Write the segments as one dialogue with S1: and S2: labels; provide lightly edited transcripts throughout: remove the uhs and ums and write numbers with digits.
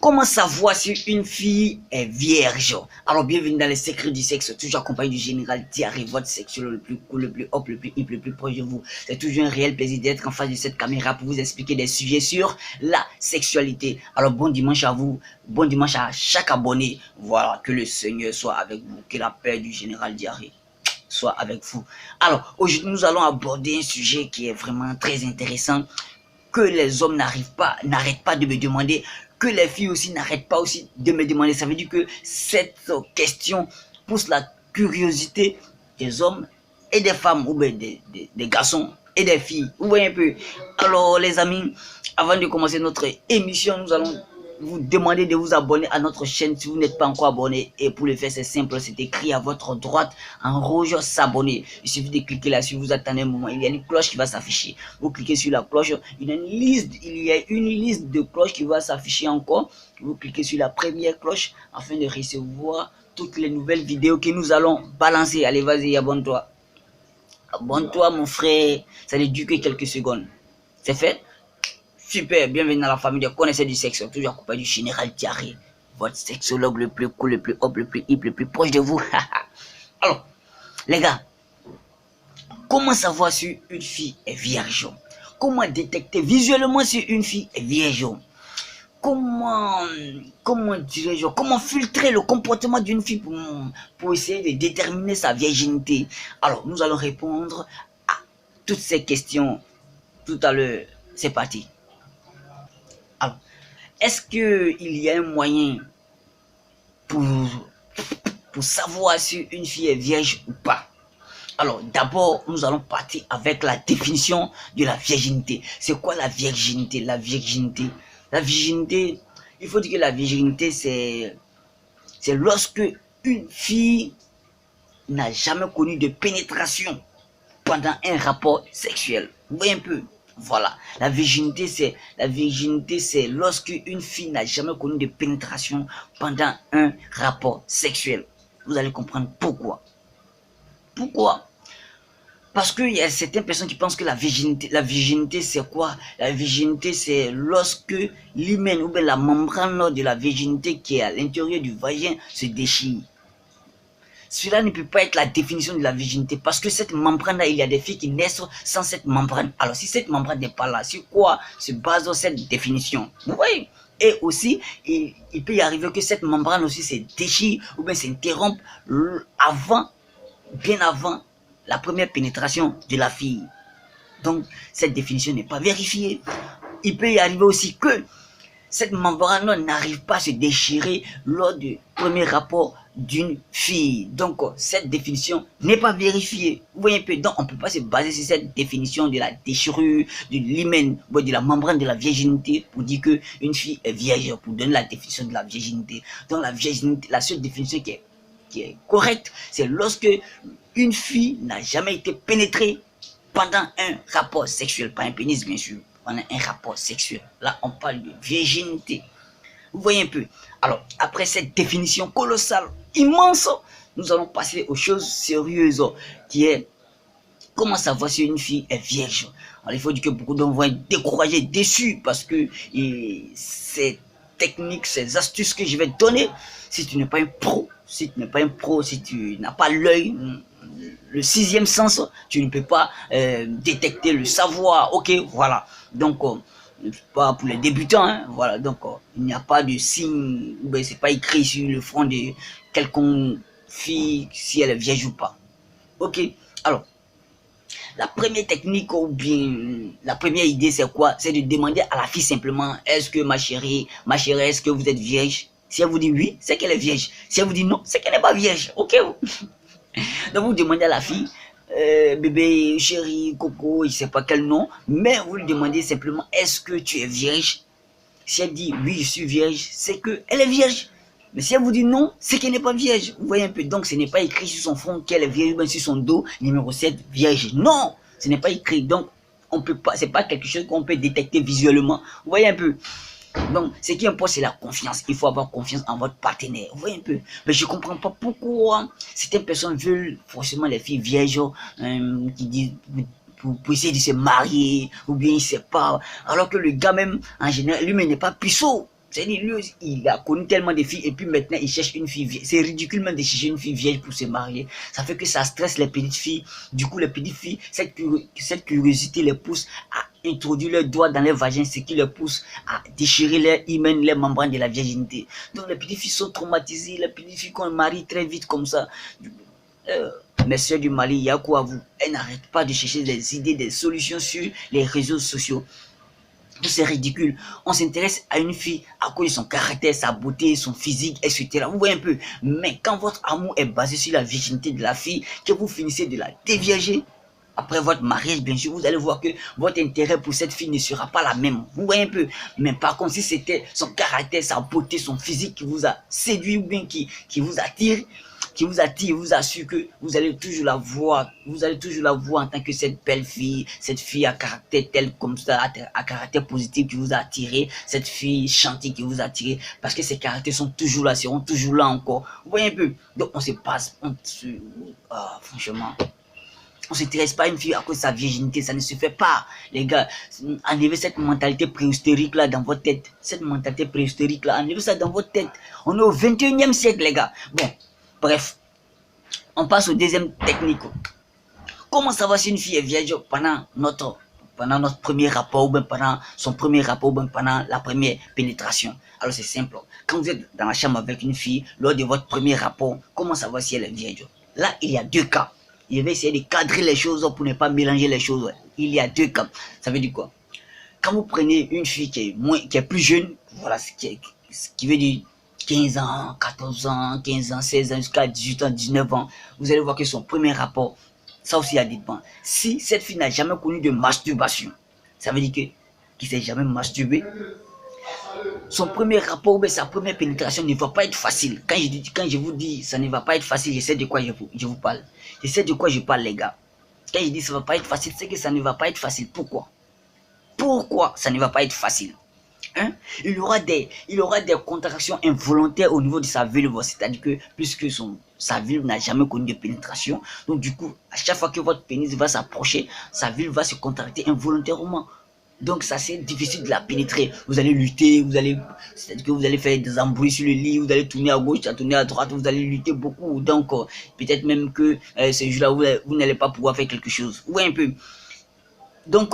S1: Comment savoir si une fille est vierge? Alors, bienvenue dans les secrets du sexe, toujours accompagné du général Diarrhée, votre sexologue le plus cool, le plus hop, le plus hip, le plus proche de vous. C'est toujours un réel plaisir d'être en face de cette caméra pour vous expliquer des sujets sur la sexualité. Alors, bon dimanche à vous, bon dimanche à chaque abonné. Voilà, que le Seigneur soit avec vous, que la paix du général Diarrhée soit avec vous. Alors, aujourd'hui, nous allons aborder un sujet qui est vraiment très intéressant, que les hommes n'arrêtent pas de me demander, que les filles aussi n'arrêtent pas aussi de me demander. Ça veut dire que cette question pousse la curiosité des hommes et des femmes, ou bien des garçons et des filles. Vous voyez un peu. Alors les amis, avant de commencer notre émission, nous allons vous demander de vous abonner à notre chaîne si vous n'êtes pas encore abonné. Et pour le faire, c'est simple, c'est écrit à votre droite en rouge s'abonner. Il suffit de cliquer là-dessus, vous attendez un moment, il y a une cloche qui va s'afficher. Vous cliquez sur la cloche, il y a une liste de cloches qui va s'afficher encore. Vous cliquez sur la première cloche afin de recevoir toutes les nouvelles vidéos que nous allons balancer. Allez, vas-y, abonne-toi. Abonne-toi, mon frère. Ça ne dure que quelques secondes. C'est fait? Super, bienvenue dans la famille des connaisseurs du sexe, toujours accompagné du général Diarrhée, votre sexologue le plus cool, le plus hop, le plus hip, le plus proche de vous. Alors, les gars, comment savoir si une fille est vierge? Comment détecter visuellement si une fille est vierge? Comment dirais-je, comment filtrer le comportement d'une fille pour essayer de déterminer sa virginité? Alors, nous allons répondre à toutes ces questions tout à l'heure. C'est parti. Alors, est-ce qu'il y a un moyen pour savoir si une fille est vierge ou pas? Alors, d'abord, nous allons partir avec la définition de la virginité. C'est quoi la virginité? La virginité, il faut dire que la virginité, c'est lorsque une fille n'a jamais connu de pénétration pendant un rapport sexuel. Vous voyez un peu? Voilà, la virginité c'est lorsque une fille n'a jamais connu de pénétration pendant un rapport sexuel. Vous allez comprendre pourquoi. Pourquoi? Parce qu'il y a certaines personnes qui pensent que la virginité c'est quoi? La virginité c'est lorsque l'hymen ou bien la membrane de la virginité qui est à l'intérieur du vagin se déchire. Cela ne peut pas être la définition de la virginité parce que cette membrane-là, il y a des filles qui naissent sans cette membrane. Alors, si cette membrane n'est pas là, sur quoi se base cette définition? Vous voyez? Et aussi, il peut y arriver que cette membrane aussi se déchire ou bien s'interrompe bien avant la première pénétration de la fille. Donc, cette définition n'est pas vérifiée. Il peut y arriver aussi que cette membrane n'arrive pas à se déchirer lors du premier rapport d'une fille. Donc, cette définition n'est pas vérifiée. Vous voyez un peu, donc on ne peut pas se baser sur cette définition de la déchirure, de l'hymen, de la membrane de la virginité pour dire qu'une fille est vierge, pour donner la définition de la virginité. Donc, la virginité, la seule définition qui est correcte, c'est lorsque une fille n'a jamais été pénétrée pendant un rapport sexuel, pas un pénis bien sûr, pendant un rapport sexuel. Là, on parle de virginité. Vous voyez un peu. Alors, après cette définition colossale, immense, nous allons passer aux choses sérieuses, qui est comment savoir si une fille est vierge. Alors, il faut dire que beaucoup d'hommes vont être découragés, déçus, parce que ces techniques, ces astuces que je vais te donner, si tu n'es pas un pro, si tu n'as pas l'œil, le sixième sens, tu ne peux pas détecter le savoir. Ok, voilà. Donc, pas pour les débutants, hein, voilà. Donc, il n'y a pas de signe, ben, c'est pas écrit sur le front de quelconque fille si elle est vierge ou pas. Ok, alors, la première technique ou bien la première idée, c'est quoi? C'est de demander à la fille simplement, est-ce que ma chérie, est-ce que vous êtes vierge? Si elle vous dit oui, c'est qu'elle est vierge. Si elle vous dit non, c'est qu'elle n'est pas vierge. Ok? Donc, vous demandez à la fille, bébé, chérie, coco, je sais pas quel nom, mais vous lui demandez simplement, est-ce que tu es vierge? Si elle dit oui, je suis vierge, c'est qu'elle est vierge. Mais si elle vous dit non, c'est qu'elle n'est pas vierge. Vous voyez un peu, donc ce n'est pas écrit sur son front qu'elle est vierge, même sur son dos, numéro 7, vierge. Non, ce n'est pas écrit. Donc, on peut pas, c'est pas quelque chose qu'on peut détecter visuellement. Vous voyez un peu. Donc, ce qui importe, c'est la confiance. Il faut avoir confiance en votre partenaire. Vous voyez un peu. Mais je comprends pas pourquoi certaines personnes veulent forcément les filles vierges qui disent pour essayer de se marier, ou bien il sait pas. Alors que le gars même, en général, lui-même n'est pas puceau. C'est-à-dire, lui, il a connu tellement de filles et puis maintenant il cherche une fille vierge. C'est ridicule même de chercher une fille vierge pour se marier. Ça fait que ça stresse les petites filles. Du coup, les petites filles, cette curiosité les pousse à introduire leurs doigts dans les vagins, ce qui les pousse à déchirer les hymen, les membranes de la virginité. Donc les petites filles sont traumatisées, les petites filles qu'on marie très vite comme ça. Mes soeurs du Mali, il y a quoi à vous? Elles n'arrêtent pas de chercher des idées, des solutions sur les réseaux sociaux. C'est ridicule. On s'intéresse à une fille à cause de son caractère, sa beauté, son physique, etc. Vous voyez un peu. Mais quand votre amour est basé sur la virginité de la fille, que vous finissez de la dévierger, après votre mariage, bien sûr, vous allez voir que votre intérêt pour cette fille ne sera pas la même. Vous voyez un peu. Mais par contre, si c'était son caractère, sa beauté, son physique qui vous a séduit ou bien qui vous attire, vous assure que vous allez toujours la voir en tant que cette belle fille, cette fille à caractère tel comme ça, à caractère positif qui vous a attiré, cette fille chantée qui vous a attiré, parce que ces caractères sont toujours là, seront toujours là encore. Vous voyez un peu. Donc on se passe, franchement. On s'intéresse pas à une fille à cause de sa virginité, ça ne se fait pas, les gars. Enlevez cette mentalité préhistorique là dans votre tête. Cette mentalité préhistorique là, enlevez ça dans votre tête. On est au 21e siècle, les gars. Bon, bref, on passe au deuxième technique. Comment savoir si une fille est vierge pendant notre premier rapport, ou bien pendant son premier rapport, ou bien pendant la première pénétration? Alors c'est simple. Quand vous êtes dans la chambre avec une fille, lors de votre premier rapport, comment savoir si elle est vierge? Là, il y a deux cas. Je vais essayer de cadrer les choses pour ne pas mélanger les choses. Il y a deux cas. Ça veut dire quoi? Quand vous prenez une fille qui est plus jeune, voilà, ce qui veut dire 15 ans, 14 ans, 15 ans, 16 ans, jusqu'à 18 ans, 19 ans, vous allez voir que son premier rapport, ça aussi, il y a des points. Si cette fille n'a jamais connu de masturbation, ça veut dire qu'il ne s'est jamais masturbé, son premier rapport ou sa première pénétration ne va pas être facile. Quand je vous dis ça ne va pas être facile, je sais de quoi je vous parle. Je sais de quoi je parle, les gars. Quand je dis ça ne va pas être facile, c'est que ça ne va pas être facile. Pourquoi? Pourquoi ça ne va pas être facile? Hein? Il aura des contractions involontaires au niveau de sa vulve, c'est-à-dire que puisque sa vulve n'a jamais connu de pénétration, donc du coup, à chaque fois que votre pénis va s'approcher, sa vulve va se contracter involontairement. Donc ça c'est difficile de la pénétrer. Vous allez lutter, c'est-à-dire que vous allez faire des embrouilles sur le lit, vous allez tourner à gauche, tourner à droite, vous allez lutter beaucoup. Donc peut-être même que ce jour-là vous n'allez pas pouvoir faire quelque chose. Ouais, un peu. Donc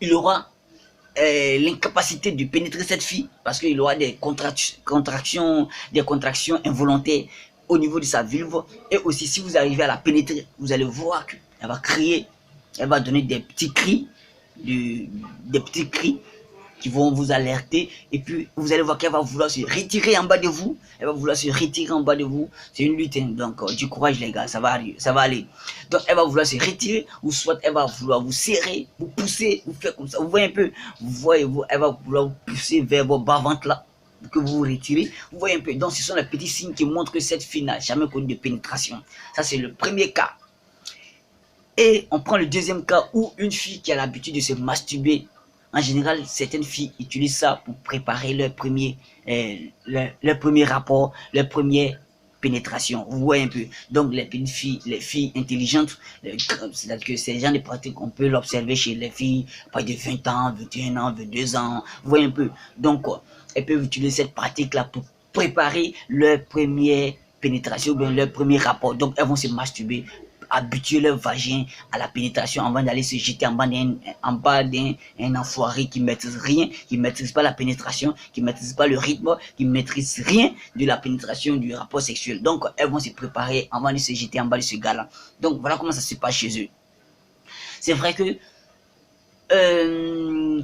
S1: il aura l'incapacité de pénétrer cette fille parce qu'il aura des contractions involontaires au niveau de sa vulve. Et aussi si vous arrivez à la pénétrer, vous allez voir qu'elle va crier, elle va donner des petits cris, des petits cris qui vont vous alerter, et puis vous allez voir qu'elle va vouloir se retirer en bas de vous. Elle va vouloir se retirer en bas de vous. C'est une lutte, hein. Donc du courage, les gars, ça va aller. Donc elle va vouloir se retirer, ou soit elle va vouloir vous serrer, vous pousser, vous faire comme ça. Vous voyez un peu, elle va vouloir vous pousser vers vos bas-ventres là, que vous vous retirez. Vous voyez un peu. Donc ce sont les petits signes qui montrent que cette fille n'a jamais connu de pénétration. Ça c'est le premier cas. Et on prend le deuxième cas où une fille qui a l'habitude de se masturber. En général, certaines filles utilisent ça pour préparer leur premier rapport, leur première pénétration. Vous voyez un peu. Donc les filles intelligentes, c'est-à-dire que ces gens de pratiques, on peut l'observer chez les filles à partir de 20 ans, 21 ans, 22 ans. Vous voyez un peu. Donc elles peuvent utiliser cette pratique-là pour préparer leur première pénétration, ou bien leur premier rapport. Donc elles vont se masturber, habituer leur vagin à la pénétration avant d'aller se jeter en bas d'un enfoiré qui maîtrise rien, qui maîtrise pas la pénétration, qui maîtrise pas le rythme, qui maîtrise rien de la pénétration du rapport sexuel. Donc elles vont se préparer avant de se jeter en bas de ce gars-là. Donc voilà comment ça se passe chez eux. C'est vrai que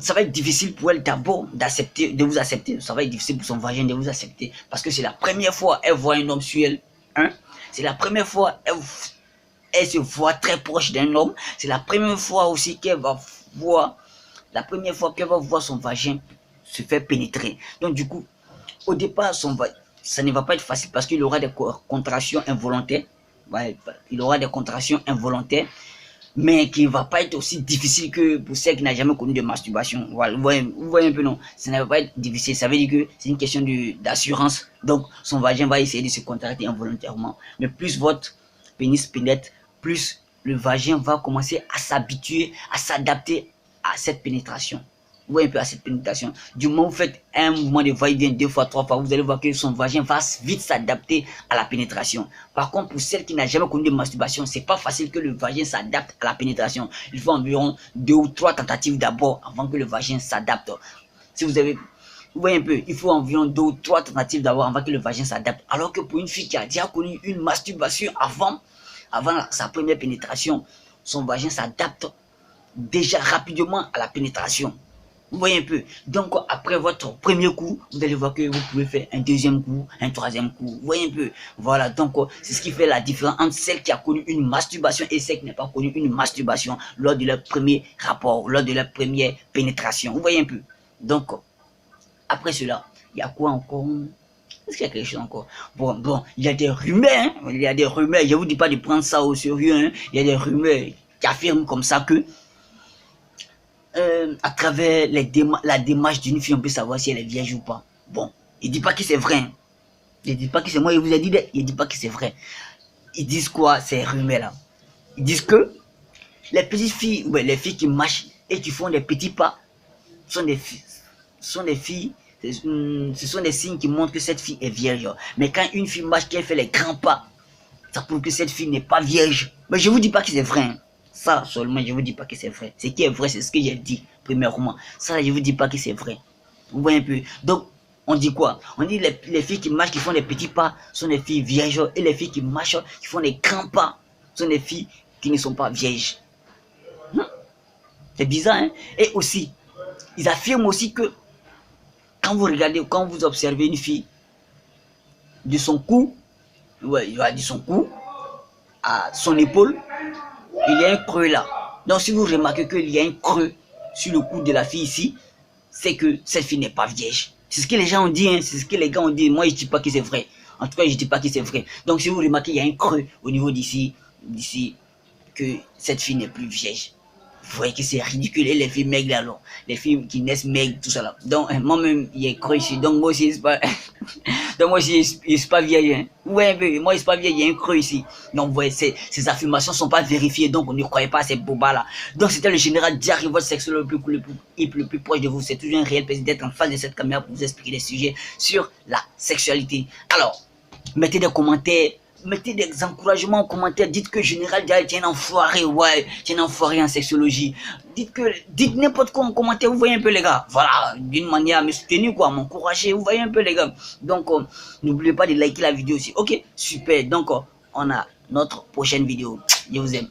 S1: ça va être difficile pour elle d'abord de vous accepter. Ça va être difficile pour son vagin de vous accepter parce que c'est la première fois qu'elle voit un homme sur elle. Hein? C'est la première fois elle se voit très proche d'un homme. C'est la première fois aussi qu'elle va voir son vagin se faire pénétrer. Donc du coup, au départ, ça ne va pas être facile parce qu'il aura des contractions involontaires. Ouais, il aura des contractions involontaires, mais qui ne va pas être aussi difficile que pour celle qui n'a jamais connu de masturbation. Voilà, vous voyez un peu, non? Ça ne va pas être difficile. Ça veut dire que c'est une question d'assurance. Donc son vagin va essayer de se contracter involontairement. Mais plus votre pénis pénètre, plus le vagin va commencer à s'habituer, à s'adapter à cette pénétration. Vous voyez un peu à cette pénétration. Du moment où vous faites un mouvement de va-et-vient 2 fois, 3 fois, vous allez voir que son vagin va vite s'adapter à la pénétration. Par contre, pour celle qui n'a jamais connu de masturbation, c'est pas facile que le vagin s'adapte à la pénétration. Il faut environ 2 ou 3 tentatives d'abord avant que le vagin s'adapte. Si vous avez... Vous voyez un peu, il faut environ 2 ou 3 tentatives d'abord avant que le vagin s'adapte. Alors que pour une fille qui a déjà connu une masturbation avant sa première pénétration, son vagin s'adapte déjà rapidement à la pénétration. Vous voyez un peu. Donc après votre premier coup, vous allez voir que vous pouvez faire un deuxième coup, un troisième coup. Vous voyez un peu. Voilà, donc c'est ce qui fait la différence entre celle qui a connu une masturbation et celle qui n'a pas connu une masturbation lors de leur premier rapport, lors de leur première pénétration. Vous voyez un peu. Donc après cela, il y a quoi encore? Est-ce qu'il y a quelque chose encore? Bon, il y a des rumeurs, hein? Il y a des rumeurs, je vous dis pas de prendre ça au sérieux, hein? Il y a des rumeurs qui affirment comme ça que à travers la démarche d'une fille, on peut savoir si elle est vierge ou pas. Bon, il dit pas que c'est vrai. Hein? Il dit pas que c'est moi, il vous a dit, il dit pas que c'est vrai. Ils disent quoi, ces rumeurs-là? Ils disent que les petites filles, ouais, les filles qui marchent et qui font des petits pas, sont des filles, ce sont des signes qui montrent que cette fille est vierge. Mais quand une fille marche, qu'elle fait les grands pas, ça prouve que cette fille n'est pas vierge. Mais je vous dis pas que c'est vrai. Hein? Ça seulement, je vous dis pas que c'est vrai. Ce qui est vrai, c'est ce que j'ai dit, premièrement. Ça, je vous dis pas que c'est vrai. Vous voyez un peu. Donc, on dit quoi? On dit les filles qui marchent, qui font des petits pas, sont des filles vierges. Et les filles qui marchent, qui font des grands pas, sont des filles qui ne sont pas vierges. C'est bizarre, hein? Et aussi, ils affirment aussi que quand vous regardez, quand vous observez une fille, de son cou, ouais, de son cou à son épaule, il y a un creux là. Donc si vous remarquez qu'il y a un creux sur le cou de la fille ici, c'est que cette fille n'est pas vierge. C'est ce que les gens ont dit, hein? C'est ce que les gars ont dit. Moi, je dis pas que c'est vrai. En tout cas, je dis pas que c'est vrai. Donc si vous remarquez, il y a un creux au niveau d'ici, que cette fille n'est plus vierge. Vous voyez que c'est ridicule. Et les filles maigres alors, les filles qui naissent maigres, tout ça là. Donc moi-même, il y a un creux ici. Donc moi aussi, c'est pas... Donc moi aussi, je suis pas vieille. Hein. Ouais, moi je suis pas vieille, il y a un creux ici. Donc vous voyez, ces affirmations sont pas vérifiées, donc on ne croyait pas à ces bobas là. Donc c'était le général Diary, votre sexologue le plus cool, le plus proche de vous. C'est toujours un réel plaisir d'être en face de cette caméra pour vous expliquer des sujets sur la sexualité. Alors, mettez des commentaires. Mettez des encouragements en commentaire. Dites que Général Diary est un enfoiré. Ouais, c'est un enfoiré en sexologie. Dites n'importe quoi en commentaire. Vous voyez un peu les gars. Voilà, d'une manière à me soutenir quoi, m'encourager. Vous voyez un peu les gars. Donc, n'oubliez pas de liker la vidéo aussi. Ok, super. Donc, on a notre prochaine vidéo. Je vous aime.